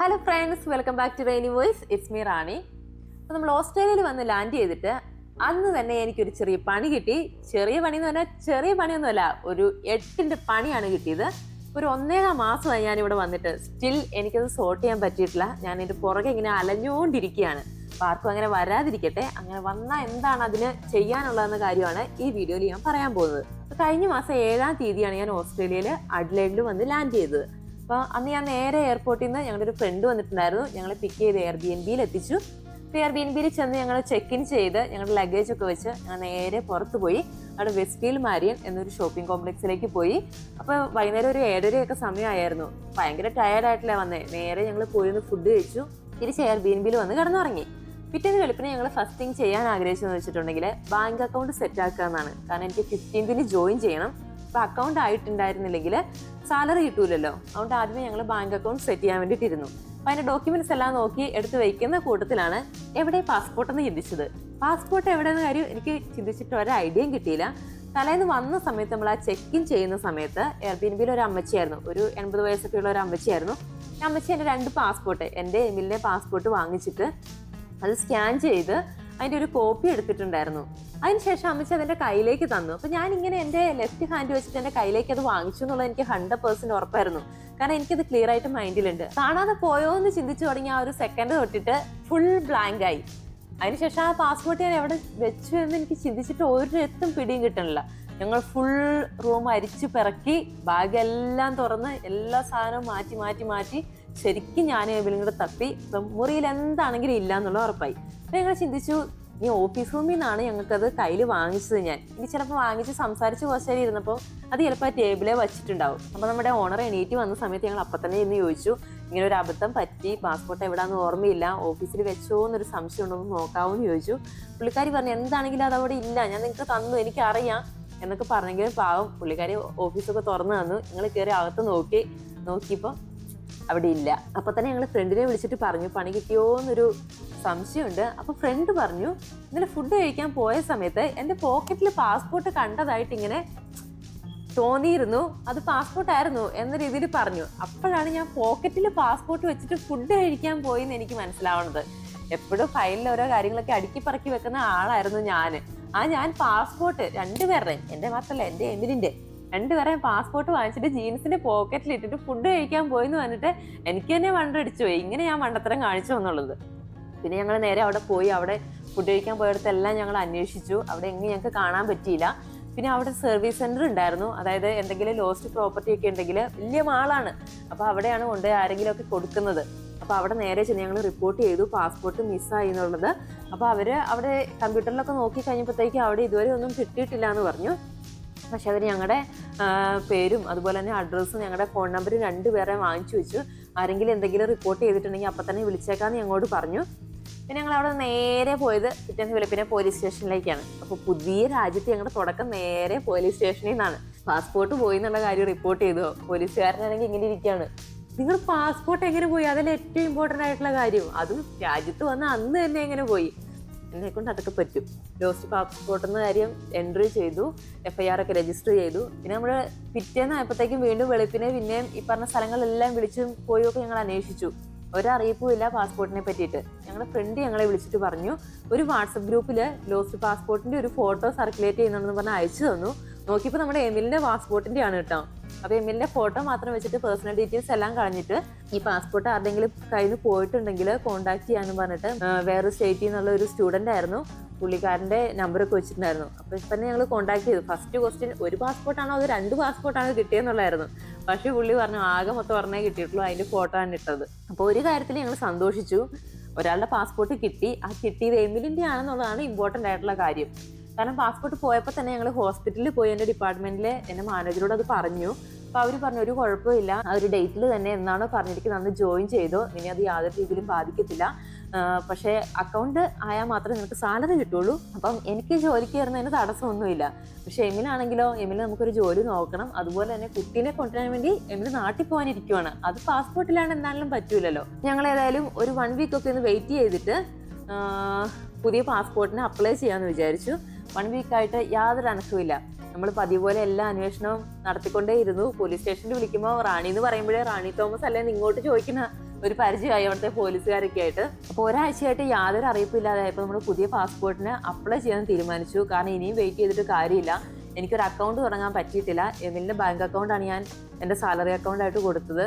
Hello friends, welcome back to rainy voice. It's me Rani. അപ്പോൾ നമ്മൾ ഓസ്ട്രേലിയയിൽ വന്ന് ലാൻഡ് ചെയ്തിട്ട് അന്ന് തന്നെ എനിക്കൊരു ചെറിയ പണി കിട്ടി. ചെറിയ പണി എന്ന് പറഞ്ഞാൽ ചെറിയ പണിയൊന്നുമല്ല, ഒരു 8ന്റെ പണിയാണ് കിട്ടിയത്. ഒരു 1.5 മാസമായി ഞാനിവിടെ വന്നിട്ട്. സ്റ്റിൽ എനിക്കത് സോർട്ട് ചെയ്യാൻ പറ്റിയിട്ടില്ല. ഞാൻ എൻ്റെ പുറകെ ഇങ്ങനെ അലഞ്ഞുകൊണ്ടിരിക്കുകയാണ്. അപ്പോൾ ആർക്കും അങ്ങനെ വരാതിരിക്കട്ടെ. അങ്ങനെ വന്നാൽ എന്താണ് അതിന് ചെയ്യാനുള്ളതെന്ന കാര്യമാണ് ഈ വീഡിയോയിൽ ഞാൻ പറയാൻ പോകുന്നത്. കഴിഞ്ഞ മാസം 7-ാം തീയതിയാണ് ഞാൻ ഓസ്ട്രേലിയയിൽ അഡ്ലൈഡിൽ വന്ന് ലാൻഡ് ചെയ്തത്. അപ്പോൾ അന്ന് ഞാൻ നേരെ എയർപോർട്ടിൽ നിന്ന് ഞങ്ങളുടെ ഒരു ഫ്രണ്ട് വന്നിട്ടുണ്ടായിരുന്നു. ഞങ്ങളെ പിക്ക് ചെയ്ത് എയർബിഎൻബിയിൽ എത്തിച്ചു. എയർബിഎൻബിയിൽ ചെന്ന് ഞങ്ങൾ ചെക്ക് ഇൻ ചെയ്ത് ഞങ്ങളുടെ ലഗേജ് ഒക്കെ വെച്ച് ഞങ്ങൾ നേരെ പുറത്ത് പോയി. അവിടെ വെസ്റ്റ്ഫീൽഡ് മാരിയൻ എന്നൊരു ഷോപ്പിംഗ് കോംപ്ലക്സിലേക്ക് പോയി. അപ്പോൾ വൈകുന്നേരം ഒരു 7:30 സമയമായിരുന്നു. ഭയങ്കര ടയർഡായിട്ടില്ല വന്നേ. നേരെ ഞങ്ങൾ പോയിരുന്ന് ഫുഡ് കഴിച്ചു. തിരിച്ച് എയർബിഎൻബിയിൽ വന്ന് കിടന്നുറങ്ങി. പിറ്റേന്ന് വെളുപ്പിന് ഞങ്ങൾ ഫസ്റ്റ് തിങ് ചെയ്യാൻ ആഗ്രഹിച്ചതെന്ന് വെച്ചിട്ടുണ്ടെങ്കിൽ ബാങ്ക് അക്കൗണ്ട് സെറ്റ് ആക്കുക എന്നാണ്. കാരണം എനിക്ക് 15ന് ജോയിൻ ചെയ്യണം. അപ്പോൾ അക്കൗണ്ട് ആയിട്ടുണ്ടായിരുന്നില്ലെങ്കിൽ സാലറി കിട്ടൂലല്ലോ. അതുകൊണ്ട് ആദ്യമേ ഞങ്ങൾ ബാങ്ക് അക്കൗണ്ട് സെറ്റ് ചെയ്യാൻ വേണ്ടിയിട്ടിരുന്നു. അപ്പോൾ അതിൻ്റെ ഡോക്യുമെന്റ്സ് എല്ലാം നോക്കി എടുത്ത് വയ്ക്കുന്ന കൂട്ടത്തിലാണ് എവിടെ പാസ്പോർട്ട് എന്ന് ചിന്തിച്ചത്. പാസ്പോർട്ട് എവിടെയെന്ന കാര്യം എനിക്ക് ചിന്തിച്ചിട്ട് ഒരു ഐഡിയയും കിട്ടിയില്ല. തലേന്ന് വന്ന സമയത്ത് നമ്മൾ ആ ചെക്ക് ഇൻ ചെയ്യുന്ന സമയത്ത് എയർബിഎൻബിയിൽ ഒരു അമ്മച്ചിയായിരുന്നു, ഒരു 80 വയസ്സൊക്കെ ഉള്ള ഒരു അമ്മച്ചിയായിരുന്നു. അമ്മച്ചി എൻ്റെ 2 പാസ്പോർട്ട്, എൻ്റെ എമിലിൻ്റെ പാസ്പോർട്ട് വാങ്ങിച്ചിട്ട് അത് സ്കാൻ ചെയ്ത് അതിൻ്റെ ഒരു കോപ്പി എടുത്തിട്ടുണ്ടായിരുന്നു. അതിനുശേഷം അമ്മച്ചി അതെൻ്റെ കയ്യിലേക്ക് തന്നു. അപ്പോൾ ഞാനിങ്ങനെ എൻ്റെ ലെഫ്റ്റ് ഹാൻഡ് വെച്ചിട്ട് എൻ്റെ കയ്യിലേക്ക് അത് വാങ്ങിച്ചു എന്നുള്ളത് എനിക്ക് 100% ഉറപ്പായിരുന്നു. കാരണം എനിക്കത് ക്ലിയർ ആയിട്ട് മൈൻഡിലുണ്ട്. കാണാതെ പോയോ എന്ന് ചിന്തിച്ചു തുടങ്ങി ആ ഒരു സെക്കൻഡ് തൊട്ടിട്ട് ഫുൾ ബ്ലാങ്ക് ആയി. അതിനുശേഷം ആ പാസ്പോർട്ട് ഞാൻ എവിടെ വെച്ചു എന്ന് എനിക്ക് ചിന്തിച്ചിട്ട് ഒരിടത്തും പിടിയും കിട്ടണില്ല. ഞങ്ങൾ ഫുൾ റൂം അരിച്ചു പിറക്കി ബാഗെല്ലാം തുറന്ന് എല്ലാ സാധനവും മാറ്റി മാറ്റി മാറ്റി ശരിക്കും ഞാൻ എവിലും കൂടെ തപ്പി. ഇപ്പം മുറിയിൽ എന്താണെങ്കിലും ഇല്ല എന്നുള്ള ഉറപ്പായി. അപ്പം ഞങ്ങൾ ചിന്തിച്ചു, ഇനി ഓഫീസ് റൂമിൽ നിന്നാണ് ഞങ്ങൾക്കത് കയ്യിൽ വാങ്ങിച്ചത്. ഇനി ചിലപ്പോൾ വാങ്ങിച്ച് സംസാരിച്ച് കുറച്ച് നേരം ഇരുന്നപ്പോൾ അത് ചിലപ്പോൾ ആ ടേബിളേ വെച്ചിട്ടുണ്ടാവും. അപ്പോൾ നമ്മുടെ ഓണർ എണീറ്റ് വന്ന സമയത്ത് ഞങ്ങൾ അപ്പം തന്നെ ഇന്ന് ചോദിച്ചു, ഇങ്ങനെ ഒരു അബദ്ധം പറ്റി, പാസ്പോർട്ട് എവിടെയാണെന്ന് ഓർമ്മയില്ല, ഓഫീസിൽ വെച്ചോ എന്നൊരു സംശയം ഉണ്ടോ എന്ന് നോക്കാവോ എന്ന് ചോദിച്ചു. പുള്ളിക്കാരി പറഞ്ഞു, എന്താണെങ്കിലും അതവിടെ ഇല്ല, ഞാൻ നിങ്ങൾക്ക് തന്നു, എനിക്കറിയാം എന്നൊക്കെ പറഞ്ഞെങ്കിലും പാവം പുള്ളിക്കാരി ഓഫീസൊക്കെ തുറന്നു തന്നു. ഞങ്ങൾ കയറി അകത്ത് നോക്കിയപ്പോൾ അവിടെ ഇല്ല. അപ്പം തന്നെ ഞങ്ങൾ ഫ്രണ്ടിനെ വിളിച്ചിട്ട് പറഞ്ഞു, പണി കിട്ടിയോ എന്നൊരു സംശയമുണ്ട്. അപ്പോൾ ഫ്രണ്ട് പറഞ്ഞു, ഇന്നലെ ഫുഡ് കഴിക്കാൻ പോയ സമയത്ത് എൻ്റെ പോക്കറ്റിൽ പാസ്പോർട്ട് കണ്ടതായിട്ട് ഇങ്ങനെ തോന്നിയിരുന്നു, അത് പാസ്പോർട്ടായിരുന്നു എന്ന രീതിയിൽ പറഞ്ഞു. അപ്പോഴാണ് ഞാൻ പോക്കറ്റിൽ പാസ്പോർട്ട് വെച്ചിട്ട് ഫുഡ് കഴിക്കാൻ പോയി എന്ന് എനിക്ക് മനസ്സിലാവുന്നത്. എപ്പോഴും ഫയലിൽ ഓരോ കാര്യങ്ങളൊക്കെ അടുക്കി പറക്കി വെക്കുന്ന ആളായിരുന്നു ഞാൻ പാസ്പോർട്ട് 2 പേരുടെയും, എൻ്റെ മാത്രമല്ല എൻ്റെ എമിലിൻ്റെ 2 പേരെയും പാസ്പോർട്ട് വാങ്ങിച്ചിട്ട് ജീൻസിന്റെ പോക്കറ്റിൽ ഇട്ടിട്ട് ഫുഡ് കഴിക്കാൻ പോയെന്ന് പറഞ്ഞിട്ട് എനിക്ക് തന്നെ വണ്ടടിച്ചു പോയി, ഇങ്ങനെ ഞാൻ മണ്ടത്തരം കാണിച്ചു എന്നുള്ളത്. പിന്നെ ഞങ്ങൾ നേരെ അവിടെ പോയി. അവിടെ ഫുഡ് കഴിക്കാൻ പോയിടത്തെല്ലാം ഞങ്ങൾ അന്വേഷിച്ചു. അവിടെ എങ്ങനെ ഞങ്ങൾക്ക് കാണാൻ പറ്റിയില്ല. പിന്നെ അവിടെ സർവീസ് സെന്റർ ഉണ്ടായിരുന്നു. അതായത് എന്തെങ്കിലും ലോസ്റ്റ് പ്രോപ്പർട്ടി ഒക്കെ ഉണ്ടെങ്കിൽ വലിയ മാളാണ്. അപ്പോൾ അവിടെയാണ് കൊണ്ടുപോയി ആരെങ്കിലും ഒക്കെ കൊടുക്കുന്നത്. അപ്പോൾ അവിടെ നേരെ ചെന്ന് ഞങ്ങൾ റിപ്പോർട്ട് ചെയ്തു പാസ്പോർട്ട് മിസ്സായി എന്നുള്ളത്. അപ്പോൾ അവിടെ കമ്പ്യൂട്ടറിലൊക്കെ നോക്കി കഴിഞ്ഞപ്പോഴത്തേക്കും അവിടെ ഇതുവരെ ഒന്നും കിട്ടിയിട്ടില്ല എന്ന് പറഞ്ഞു. പക്ഷെ അവർ ഞങ്ങളുടെ പേരും അതുപോലെ തന്നെ അഡ്രസ്സും ഞങ്ങളുടെ ഫോൺ നമ്പറും 2 പേരെ വാങ്ങിച്ചു വെച്ചു. ആരെങ്കിലും എന്തെങ്കിലും റിപ്പോർട്ട് ചെയ്തിട്ടുണ്ടെങ്കിൽ അപ്പം തന്നെ വിളിച്ചേക്കാന്ന് ഞങ്ങളോട് പറഞ്ഞു. പിന്നെ ഞങ്ങൾ അവിടെ നേരെ പോയത് പിറ്റേന്ന് വെളുപ്പിനെ പോലീസ് സ്റ്റേഷനിലേക്കാണ്. അപ്പോൾ പുതിയ രാജ്യത്ത് ഞങ്ങളുടെ തുടക്കം നേരെ പോലീസ് സ്റ്റേഷനിൽ നിന്നാണ്. പാസ്പോർട്ട് പോയി എന്നുള്ള കാര്യം റിപ്പോർട്ട് ചെയ്തോ. പോലീസുകാരനാണെങ്കിൽ ഇങ്ങനെ ഇരിക്കുകയാണ്, നിങ്ങൾ പാസ്പോർട്ട് എങ്ങനെ പോയി, അതല്ലേ ഏറ്റവും ഇമ്പോർട്ടൻ്റ് ആയിട്ടുള്ള കാര്യം, അതും രാജ്യത്ത് വന്ന അന്ന് തന്നെ എങ്ങനെ പോയി. എന്നെക്കൊണ്ട് അതൊക്കെ പറ്റും. ലോസ്റ്റ് പാസ്പോർട്ട് എന്ന കാര്യം എൻട്രി ചെയ്തു, FIR ഒക്കെ രജിസ്റ്റർ ചെയ്തു. പിന്നെ നമ്മൾ പിറ്റേന്നായപ്പോഴത്തേക്കും വീണ്ടും വെളുപ്പിനെ പിന്നെയും ഈ പറഞ്ഞ സ്ഥലങ്ങളെല്ലാം വിളിച്ചും പോയൊക്കെ ഞങ്ങൾ അന്വേഷിച്ചു. ഒരറിയിപ്പും ഇല്ല പാസ്പോർട്ടിനെ പറ്റിയിട്ട്. ഞങ്ങളുടെ ഫ്രണ്ട് ഞങ്ങളെ വിളിച്ചിട്ട് പറഞ്ഞു, ഒരു വാട്സപ്പ് ഗ്രൂപ്പിൽ ലോസ്റ്റ് പാസ്പോർട്ടിൻ്റെ ഒരു ഫോട്ടോ സർക്കുലേറ്റ് ചെയ്യുന്നുണ്ടെന്ന് പറഞ്ഞാൽ അയച്ചു തന്നു. നോക്കിയപ്പോൾ നമ്മുടെ എമിലിൻ്റെ പാസ്പോർട്ടിൻ്റെ ആണ് കേട്ടോ. അപ്പോൾ എമിലിൻ്റെ ഫോട്ടോ മാത്രം വെച്ചിട്ട് പേഴ്സണൽ ഡീറ്റെയിൽസ് എല്ലാം കളഞ്ഞിട്ട് ഈ പാസ്പോർട്ട് ആരുടെങ്കിലും കയ്യിൽ നിന്ന് പോയിട്ടുണ്ടെങ്കിൽ കോൺടാക്ട് ചെയ്യാമെന്ന് പറഞ്ഞിട്ട് വേറൊരു സ്റ്റേറ്റിൽ നിന്നുള്ള ഒരു സ്റ്റുഡൻ്റ് ആയിരുന്നു, പുള്ളിക്കാരൻ്റെ നമ്പറൊക്കെ വെച്ചിട്ടുണ്ടായിരുന്നു. അപ്പോൾ ഇപ്പം തന്നെ ഞങ്ങൾ കോൺടാക്ട് ചെയ്തു. ഫസ്റ്റ് ക്വസ്റ്റ്യൻ, ഒരു പാസ്പോർട്ടാണോ അത് 2 പാസ്പോർട്ടാണോ കിട്ടിയെന്നുള്ളതായിരുന്നു. പക്ഷേ പുള്ളി പറഞ്ഞു ആകെ മൊത്തം പറഞ്ഞേ കിട്ടിയിട്ടുള്ളൂ, അതിൻ്റെ ഫോട്ടോ ആണ് ഇട്ടത്. അപ്പോൾ ഒരു കാര്യത്തിൽ ഞങ്ങൾ സന്തോഷിച്ചു, ഒരാളുടെ പാസ്പോർട്ട് കിട്ടി. ആ കിട്ടിയത് എമിലിൻ്റെ ആണെന്നുള്ളതാണ് ഇമ്പോർട്ടൻ്റ് ആയിട്ടുള്ള കാര്യം. കാരണം പാസ്പോർട്ട് പോയപ്പോൾ തന്നെ ഞങ്ങൾ ഹോസ്പിറ്റലിൽ പോയി എൻ്റെ ഡിപ്പാർട്ട്മെൻറ്റിൽ എൻ്റെ മാനേജറോട് അത് പറഞ്ഞു. അപ്പോൾ അവർ പറഞ്ഞു, ഒരു കുഴപ്പമില്ല, ആ ഒരു ഡേറ്റിൽ തന്നെ എന്നാണോ പറഞ്ഞിരിക്കുന്നത് അന്ന് ജോയിൻ ചെയ്തോ, ഇനി അത് യാതൊരു രീതിയിലും ബാധിക്കത്തില്ല. പക്ഷേ അക്കൗണ്ട് ആയാൽ മാത്രമേ നിങ്ങൾക്ക് സാലറി കിട്ടുള്ളൂ. അപ്പം എനിക്ക് ജോലിക്ക് കയറുന്നതിന് തടസ്സമൊന്നുമില്ല. പക്ഷേ എമിലാണെങ്കിലോ, നമുക്കൊരു ജോലി നോക്കണം. അതുപോലെ തന്നെ കുട്ടീനെ കൊണ്ടുവരാൻ വേണ്ടി എമിൽ നാട്ടിൽ പോകാനിരിക്കുവാണ്. അത് പാസ്പോർട്ടിലാണ് എന്തായാലും പറ്റൂലല്ലോ. ഞങ്ങൾ ഏതായാലും ഒരു 1 വീക്കൊക്കെ ഒന്ന് വെയിറ്റ് ചെയ്തിട്ട് പുതിയ പാസ്പോർട്ടിന് അപ്ലൈ ചെയ്യാമെന്ന് വിചാരിച്ചു. 1 വീക്കായിട്ട് യാതൊരു അനക്കമില്ല. നമ്മൾ പതിവ് പോലെ എല്ലാ അന്വേഷണവും നടത്തിക്കൊണ്ടേയിരുന്നു. പോലീസ് സ്റ്റേഷനിൽ വിളിക്കുമ്പോൾ റാണി എന്ന് പറയുമ്പോഴേ റാണി തോമസ് അല്ലേ ഇങ്ങോട്ട് ചോദിക്കുന്ന ഒരു പരിചയമായി അവിടുത്തെ പോലീസുകാരൊക്കെ ആയിട്ട്. അപ്പോൾ ഒരാഴ്ചയായിട്ട് യാതൊരു അറിയിപ്പില്ലാതായപ്പോൾ നമ്മൾ പുതിയ പാസ്പോർട്ടിന് അപ്ലൈ ചെയ്യാൻ തീരുമാനിച്ചു. കാരണം ഇനിയും വെയിറ്റ് ചെയ്തിട്ട് കാര്യമില്ല. എനിക്കൊരു അക്കൗണ്ട് തുടങ്ങാൻ പറ്റിയിട്ടില്ല. എമിലിൻ്റെ ബാങ്ക് അക്കൗണ്ടാണ് ഞാൻ എൻ്റെ സാലറി അക്കൗണ്ടായിട്ട് കൊടുത്തത്.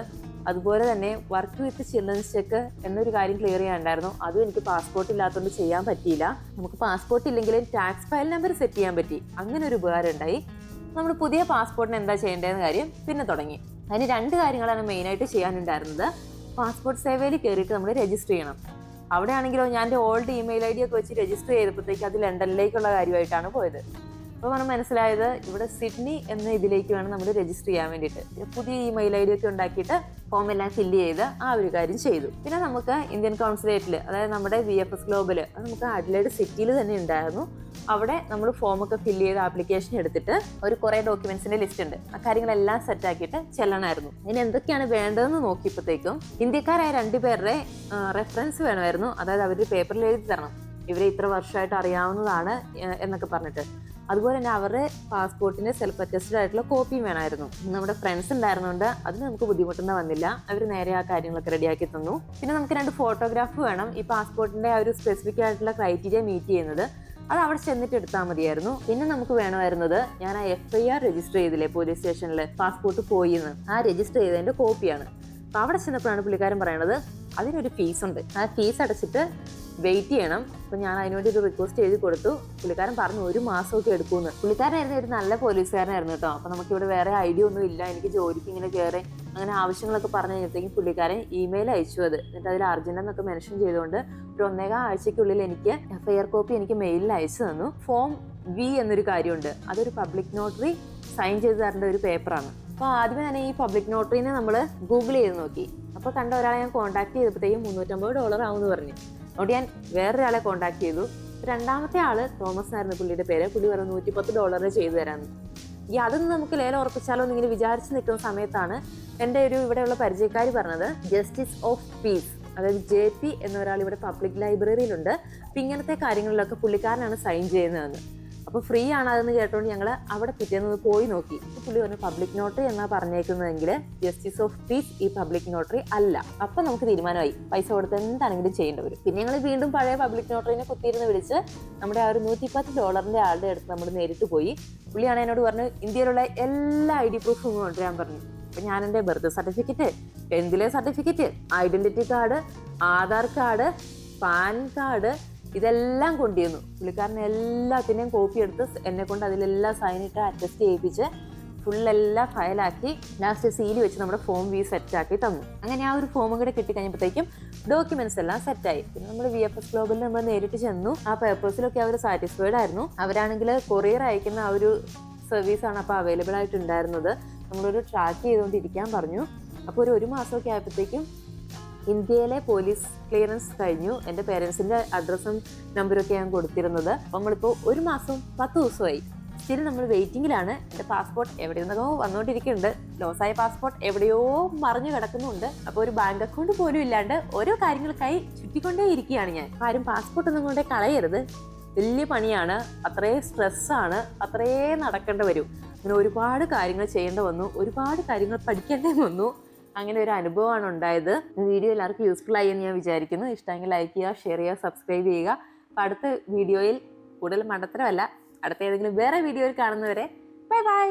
അതുപോലെ തന്നെ വർക്ക് വിത്ത് ചിൽഡ്രൻസ് ചെക്ക് എന്നൊരു കാര്യം ക്ലിയർ ചെയ്യാനുണ്ടായിരുന്നു. അതും എനിക്ക് പാസ്പോർട്ട് ഇല്ലാത്തതുകൊണ്ട് ചെയ്യാൻ പറ്റിയില്ല. നമുക്ക് പാസ്പോർട്ട് ഇല്ലെങ്കിലും ടാക്സ് ഫയൽ നമ്പർ സെറ്റ് ചെയ്യാൻ പറ്റി. അങ്ങനെ ഒരു ഉപകാരം ഉണ്ടായി. നമ്മൾ പുതിയ പാസ്പോർട്ടിന് എന്താ ചെയ്യേണ്ടതെന്ന കാര്യം പിന്നെ തുടങ്ങി. അതിന് 2 കാര്യങ്ങളാണ് മെയിനായിട്ട് ചെയ്യാനുണ്ടായിരുന്നത്. പാസ്പോർട്ട് സേവയിൽ കയറിയിട്ട് നമ്മൾ രജിസ്റ്റർ ചെയ്യണം. അവിടെ ആണെങ്കിലോ ഞാൻ എൻ്റെ ഓൾഡ് ഇമെയിൽ ID ഒക്കെ വെച്ച് രജിസ്റ്റർ ചെയ്തപ്പോഴത്തേക്ക് അത് ലണ്ടനിലേക്കുള്ള കാര്യമായിട്ടാണ് പോയത്. അപ്പോൾ നമ്മൾ മനസ്സിലായത് ഇവിടെ സിഡ്നി എന്ന ഇതിലേക്ക് വേണം നമ്മൾ രജിസ്റ്റർ ചെയ്യാൻ വേണ്ടിയിട്ട്. പുതിയ ഇമെയിൽ ID ഒക്കെ ഉണ്ടാക്കിയിട്ട് ഫോം എല്ലാം ഫില്ല് ചെയ്ത് ആ ഒരു കാര്യം ചെയ്തു. പിന്നെ നമുക്ക് ഇന്ത്യൻ കൗൺസിലേറ്റിൽ, അതായത് നമ്മുടെ VFS ഗ്ലോബൽ, അത് നമുക്ക് അഡ്ലൈഡ് സിറ്റിയിൽ തന്നെ ഉണ്ടായിരുന്നു. അവിടെ നമ്മൾ ഫോമൊക്കെ ഫില്ല് ചെയ്ത് ആപ്ലിക്കേഷൻ എടുത്തിട്ട് ഒരു കുറേ ഡോക്യുമെന്റ്സിന്റെ ലിസ്റ്റ് ഉണ്ട്. ആ കാര്യങ്ങളെല്ലാം സെറ്റ് ആക്കിയിട്ട് ചെല്ലണമായിരുന്നു. ഇതിന് എന്തൊക്കെയാണ് വേണ്ടതെന്ന് നോക്കിയപ്പോഴത്തേക്കും ഇന്ത്യക്കാരായ 2 പേരുടെ റെഫറൻസ് വേണമായിരുന്നു. അതായത് അവർ പേപ്പറിൽ എഴുതി തരണം, ഇവരെ ഇത്ര വർഷമായിട്ട് അറിയാവുന്നതാണ് എന്നൊക്കെ പറഞ്ഞിട്ട്. അതുപോലെ തന്നെ അവരുടെ പാസ്പോർട്ടിന്റെ സെൽഫ് അറ്റസ്റ്റഡ് ആയിട്ടുള്ള കോപ്പിയും വേണമായിരുന്നു. നമ്മുടെ ഫ്രണ്ട്സ് ഉണ്ടായിരുന്നുകൊണ്ട് അതിന് നമുക്ക് ബുദ്ധിമുട്ടൊന്നും വന്നില്ല. അവർ നേരെ ആ കാര്യങ്ങളൊക്കെ റെഡിയാക്കി തന്നു. പിന്നെ നമുക്ക് 2 ഫോട്ടോഗ്രാഫ് വേണം. ഈ പാസ്പോർട്ടിന്റെ ആ ഒരു സ്പെസിഫിക് ആയിട്ടുള്ള ക്രൈറ്റീരിയ മീറ്റ് ചെയ്യുന്നത്. അത് അവിടെ ചെന്നിട്ട് എടുത്താൽ മതിയായിരുന്നു. പിന്നെ നമുക്ക് വേണമായിരുന്നത്, ഞാൻ ആ FIR രജിസ്റ്റർ ചെയ്തില്ലേ പോലീസ് സ്റ്റേഷനിൽ പാസ്പോർട്ട് പോയി എന്ന്, ആ രജിസ്റ്റർ ചെയ്തതിന്റെ കോപ്പിയാണ്. അപ്പോൾ അവിടെ ചെന്നപ്പോഴാണ് പുള്ളിക്കാരൻ പറയണത് അതിനൊരു ഫീസ് ഉണ്ട്, ആ ഫീസ് അടച്ചിട്ട് വെയിറ്റ് ചെയ്യണം. അപ്പോൾ ഞാൻ അതിനുവേണ്ടി ഒരു റിക്വസ്റ്റ് എഴുതി കൊടുത്തു. പുള്ളിക്കാരൻ പറഞ്ഞു 1 മാസമൊക്കെ എടുക്കുമെന്ന്. പുള്ളിക്കാരനായിരുന്നു ഒരു നല്ല പോലീസുകാരനായിരുന്നു കേട്ടോ. അപ്പോൾ നമുക്കിവിടെ വേറെ ഐഡിയ ഒന്നും ഇല്ല, എനിക്ക് ജോലിക്ക് ഇങ്ങനെ കയറി അങ്ങനെ ആവശ്യങ്ങളൊക്കെ പറഞ്ഞു കഴിഞ്ഞപ്പോഴത്തേക്കും പുള്ളിക്കാരൻ ഇമെയിൽ അയച്ചു. അത് എന്നിട്ട് അതിൽ അർജന്റ് എന്നൊക്കെ മെൻഷൻ ചെയ്തുകൊണ്ട് ഒരു 1.25 ആഴ്ചയ്ക്കുള്ളിൽ എനിക്ക് FIR കോപ്പി എനിക്ക് മെയിലിൽ അയച്ചു തന്നു. ഫോം V എന്നൊരു കാര്യമുണ്ട്, അതൊരു പബ്ലിക് നോട്ടറി സൈൻ ചെയ്ത് തരേണ്ട ഒരു പേപ്പറാണ്. അപ്പോൾ ആദ്യമേ തന്നെ ഈ പബ്ലിക് നോട്ടറിനെ നമ്മൾ ഗൂഗിൾ ചെയ്ത് നോക്കി. അപ്പോൾ കണ്ട ഒരാളെ ഞാൻ കോൺടാക്ട് ചെയ്തപ്പോഴത്തേക്കും $350 ആവുമെന്ന് പറഞ്ഞു. അതുകൊണ്ട് ഞാൻ വേറൊരാളെ കോൺടാക്ട് ചെയ്തു. 2ാമത്തെ ആള് തോമസ് ആയിരുന്നു പുള്ളിയുടെ പേര്. പുള്ളി പറഞ്ഞു $110 ചെയ്തു തരാമെന്ന്. ഈ അതൊന്നും നമുക്ക് ലേലം ഉറപ്പിച്ചാലോ എന്നിങ്ങനെ വിചാരിച്ച് നിൽക്കുന്ന സമയത്താണ് എൻ്റെ ഒരു ഇവിടെയുള്ള പരിചയക്കാർ പറഞ്ഞത് ജസ്റ്റിസ് ഓഫ് പീസ്, അതായത് JP എന്ന ഒരാൾ ഇവിടെ പബ്ലിക് ലൈബ്രറിയിലുണ്ട്. അപ്പം ഇങ്ങനത്തെ കാര്യങ്ങളിലൊക്കെ പുള്ളിക്കാരനാണ് സൈൻ ചെയ്യുന്നതെന്ന്. അപ്പോൾ ഫ്രീ ആണ് അതെന്ന് കേട്ടോണ്ട് ഞങ്ങൾ അവിടെ പിറ്റേന്ന് പോയി നോക്കി. പുള്ളി പറഞ്ഞു പബ്ലിക് നോട്ടറി എന്നാ പറഞ്ഞേക്കുന്നതെങ്കിൽ ജസ്റ്റിസ് ഓഫ് പീസ് ഈ പബ്ലിക് നോട്ടറി അല്ല. അപ്പം നമുക്ക് തീരുമാനമായി പൈസ കൊടുത്ത് എന്താണെങ്കിലും ചെയ്യേണ്ടി വരും. പിന്നെ ഞങ്ങൾ വീണ്ടും പഴയ പബ്ലിക് നോട്ടറിനെ കുത്തിയിരുന്ന് വിളിച്ച് നമ്മുടെ ആ ഒരു $110 ആളുടെ അടുത്ത് നമ്മൾ നേരിട്ട് പോയി. പുള്ളിയാണ് എന്നോട് പറഞ്ഞു ഇന്ത്യയിലുള്ള എല്ലാ ID പ്രൂഫും കൊണ്ടുവരാൻ പറഞ്ഞു. അപ്പം ഞാൻ എൻ്റെ birth certificate, 10th certificate, identity card, Aadhaar card, pan card ഇതെല്ലാം കൊണ്ടുവന്നു. പുള്ളിക്കാരൻ എല്ലാത്തിൻ്റെയും കോപ്പി എടുത്ത് എന്നെ കൊണ്ട് അതിലെല്ലാം സൈനിട്ട് അറ്റസ്റ്റ് ചെയ്യിപ്പിച്ച് ഫുള്ളെല്ലാം ഫയലാക്കി ലാസ്റ്റ് സീൽ വെച്ച് നമ്മുടെ ഫോം V സെറ്റാക്കി തന്നു. അങ്ങനെ ആ ഒരു ഫോമും കൂടെ കിട്ടിക്കഴിഞ്ഞപ്പോഴത്തേക്കും ഡോക്യുമെന്റ്സ് എല്ലാം സെറ്റായി. പിന്നെ നമ്മൾ VFS ഗ്ലോബലിൽ നമ്മൾ നേരിട്ട് ചെന്നു. ആ പേപ്പേഴ്സിലൊക്കെ അവർ സാറ്റിസ്ഫൈഡ് ആയിരുന്നു. അവരാണെങ്കിൽ കൊറിയർ അയക്കുന്ന ആ ഒരു സർവീസാണ് അപ്പോൾ അവൈലബിൾ ആയിട്ടുണ്ടായിരുന്നത്. നമ്മളൊരു ട്രാക്ക് ചെയ്തുകൊണ്ടിരിക്കാൻ പറഞ്ഞു. അപ്പോൾ ഒരു മാസമൊക്കെ ആയപ്പോഴത്തേക്കും ഇന്ത്യയിലെ പോലീസ് ക്ലിയറൻസ് കഴിഞ്ഞു. എൻ്റെ പേരൻസിൻ്റെ അഡ്രസ്സും നമ്പരൊക്കെ ഞാൻ കൊടുത്തിരുന്നത്. അപ്പോൾ നമ്മളിപ്പോൾ 1 മാസം 10 ദിവസമായി. സ്റ്റിൽ നമ്മൾ വെയിറ്റിങ്ങിലാണ്. എൻ്റെ പാസ്പോർട്ട് എവിടെയെന്നോ വന്നുകൊണ്ടിരിക്കുന്നുണ്ട്. ലോസായ പാസ്പോർട്ട് എവിടെയോ മറിഞ്ഞു കിടക്കുന്നുണ്ട്. അപ്പോൾ ഒരു ബാങ്ക് അക്കൗണ്ട് പോലും ഇല്ലാണ്ട് ഓരോ കാര്യങ്ങൾക്കായി ചുറ്റിക്കൊണ്ടേ ഇരിക്കുകയാണ് ഞാൻ. ആരും പാസ്പോർട്ട് ഒന്നും കൊണ്ടേ കളയരുത്, വലിയ പണിയാണ്, അത്രയും സ്ട്രെസ്സാണ്, അത്രയും നടക്കേണ്ടി വരും. അങ്ങനെ ഒരുപാട് കാര്യങ്ങൾ ചെയ്യേണ്ടി വന്നു, ഒരുപാട് കാര്യങ്ങൾ പഠിക്കേണ്ടി വന്നു. അങ്ങനെ ഒരു അനുഭവമാണ് ഉണ്ടായത്. വീഡിയോ എല്ലാവർക്കും യൂസ്ഫുൾ ആയി എന്ന് ഞാൻ വിചാരിക്കുന്നു. ഇഷ്ടമെങ്കിൽ ലൈക്ക് ചെയ്യുക, ഷെയർ ചെയ്യുക, സബ്സ്ക്രൈബ് ചെയ്യുക. അപ്പോൾ അടുത്ത വീഡിയോയിൽ കൂടുതൽ മണ്ടത്തരമല്ല, അടുത്ത ഏതെങ്കിലും വേറെ വീഡിയോയിൽ കാണുന്നവരെ ബൈ ബൈ.